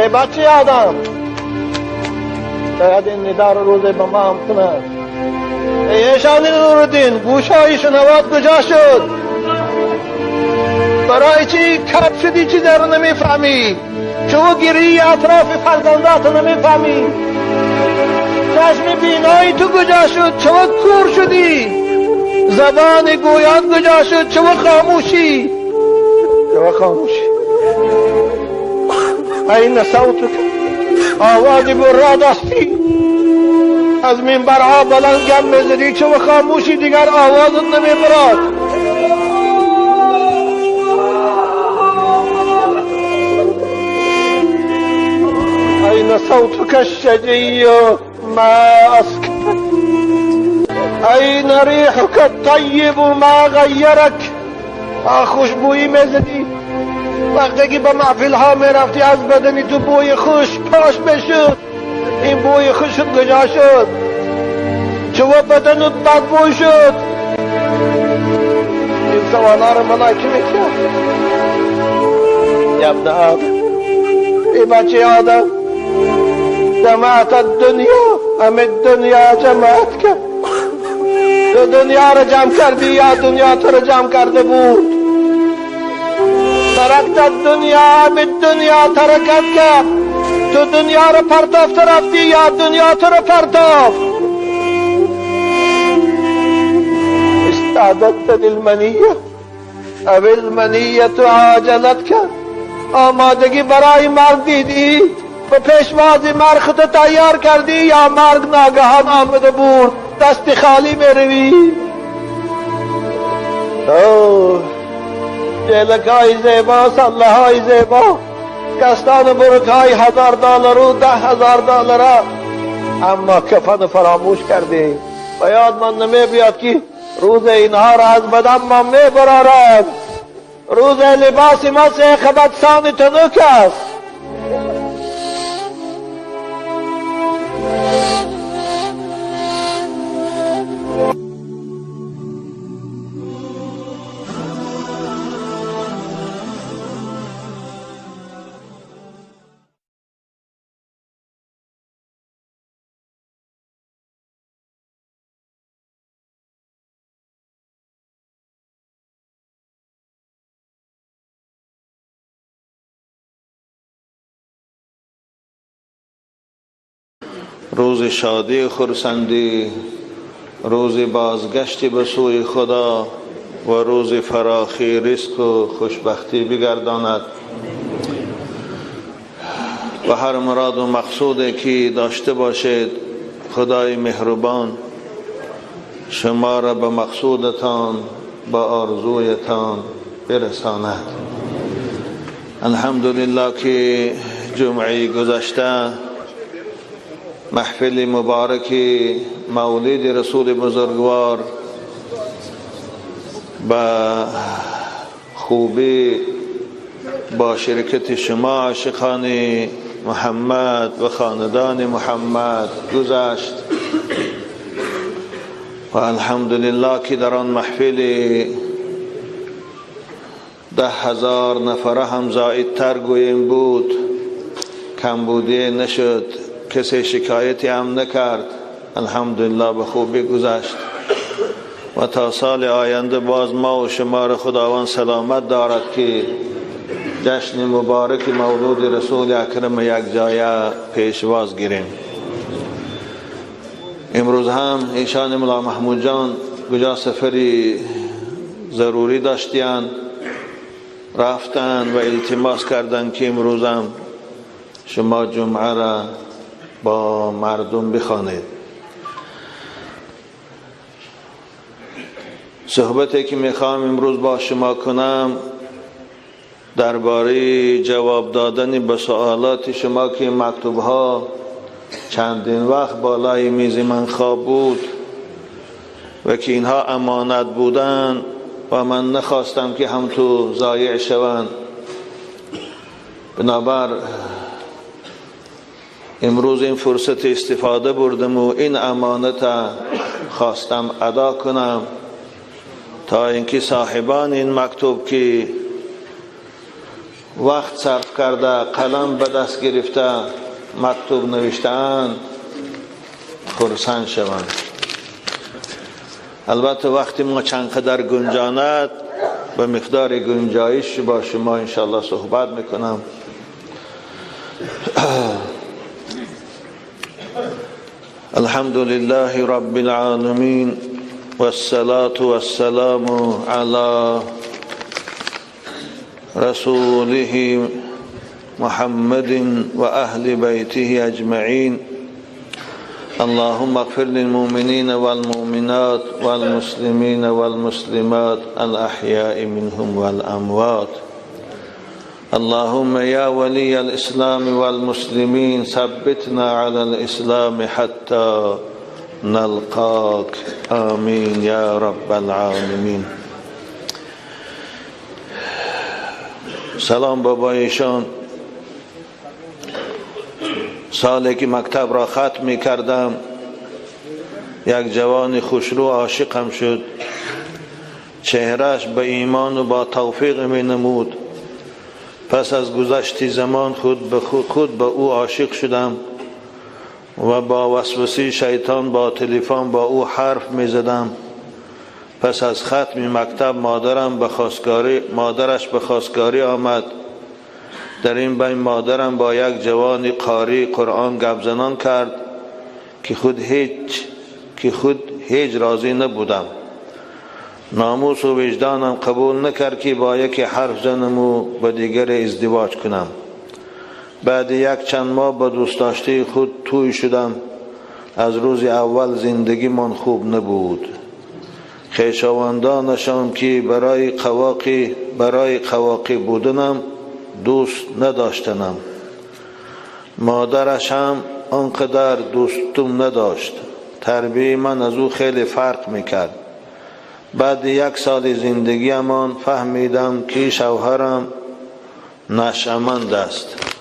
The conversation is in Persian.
ای بچه آدم، شاید این ندا رو روزی به ما هم کند. ای ایشانی نوردین، گوشهای شنوات کجا شد؟ برای چی کپ شدی چیزی رو نمیفهمی؟ چو گیری اطراف فرزندات نمیفهمی؟ چشم بینایی تو کجا شد؟ چو کور شدی؟ زبان گویان کجا شد؟ چو خاموشی؟ این صوتک، آوازی برا دستی از منبرها بلند گم میزدی، چو خاموشی دیگر آواز نمیبرد. این صوتک الشجی ما اسکت، این ریحک الطیب ما غیرک. خوشبویی میزدی وقتی که به محفل ها می رفتی، از بدنی تو بوی خوش پاش بشد. این بوی خوشت کجا شد؟ چو بدنت بدبوی شد؟ این سوالا رو ملائکه میکرد. یا ابن آدم، ای بچه آدم، جمعت الدنیا ام الدنیا جمعت کرد؟ تو دنیا رو جمع کردی یا دنیا تو رو جمع کرده بود؟ ترکت دنیا بالدنیا ترکت کرد. تو دنیا رو پرتافت رفتی یا دنیا تو رو پرتافت؟ استعددت للمنیه او المنیه عاجلت کرد. آمادگی برای مرگ دیدی؟ به پیشوازی مرگ خود تیار کردی یا مرگ ناگهان آمده بود دست خالی میروی؟ جلکای زیبا، سلحای زیبا، کستان برکای $1000 و $10,000، اما کفن فراموش کردی. و یاد من نمیبیاد که روز اینها را از بدن ما میبرارد. روز لباس ما سیخبتسان تنوک است. روز شادی و خرسندی، روز بازگشتی به سوی خدا و روز فراخی رزق و خوشبختی بگرداند و هر مراد و مقصودی که داشته باشید خدای مهربان شما را به مقصودتان، به آرزویتان برساند. الحمدلله که جمعه گذشته محفل مبارک مولد رسول بزرگوار با خوبی با شرکت شما عاشقان محمد و خاندان محمد گذشت و الحمدلله که در آن محفل 10,000 نفره هم زائدتر گوییم بود، کمبودی نشد، کسی شکایتی هم نکرد. الحمدلله به خوبی گذشت و تا سال آینده باز ما و شما را خداوند سلامت دارد که جشن مبارک مولود رسول اکرم یک جایه پیشواز گیریم. امروز هم ایشان مولا محمود جان کجا سفری ضروری داشتیان، رفتن و التماس کردن که امروز هم شما جمعه را با مردم بخوانید. صحبتی که میخوام امروز با شما کنم درباره جواب دادن به سوالات شما که مکتوب ها چندین وقت بالای میز من خواب بود و که اینها امانت بودن و من نخواستم که هم تو ضایع شوند. بنابر امروز این فرصت استفاده بردم و این امانت خواستم ادا کنم تا اینکه صاحبان این مکتوب که وقت صرف کرده قلم به دست گرفته مکتوب نوشته‌اند خرسند شوند. البته وقتی ما چند قدر گنجاند به مقدار گنجایش با شما انشاءالله صحبت میکنم. الحمد لله رب العالمين والصلاة والسلام على رسوله محمد وأهل بيته أجمعين. اللهم اغفر للمؤمنين والمؤمنات والمسلمين والمسلمات الأحياء منهم والأموات. اللهم يا ولي الإسلام والمسلمين ثبتنا على الإسلام حتى نلقاك. آمين يا رب العالمين. سلام بابایشان. سالی که مکتب را ختم می کردم یک جوان خوشرو عاشقم شد. چهرهش به ایمان و با توفیق می نمود. پس از گذشت زمان خود به او عاشق شدم و با وسوسه شیطان با تلفن با او حرف می زدم. پس از ختم مکتب مادرش به خواستگاری آمد. در این بین مادرم با یک جوان قاری قرآن گپ زنان کرد که خود هیچ راضی نبودم. ناموس و وجدانم قبول نکرد که با یکی حرف زنم و با دیگر ازدواج کنم. بعد یک چند ماه با دوست داشته خود توی شدم. از روز اول زندگی من خوب نبود. خویشاوندانشان که برای قواقی بودنم دوست نداشتنم. مادرش هم آنقدر دوستم نداشت. تربیه من از او خیلی فرق میکرد. بعد یک سال زندگی من فهمیدم که شوهرم نشأمند است.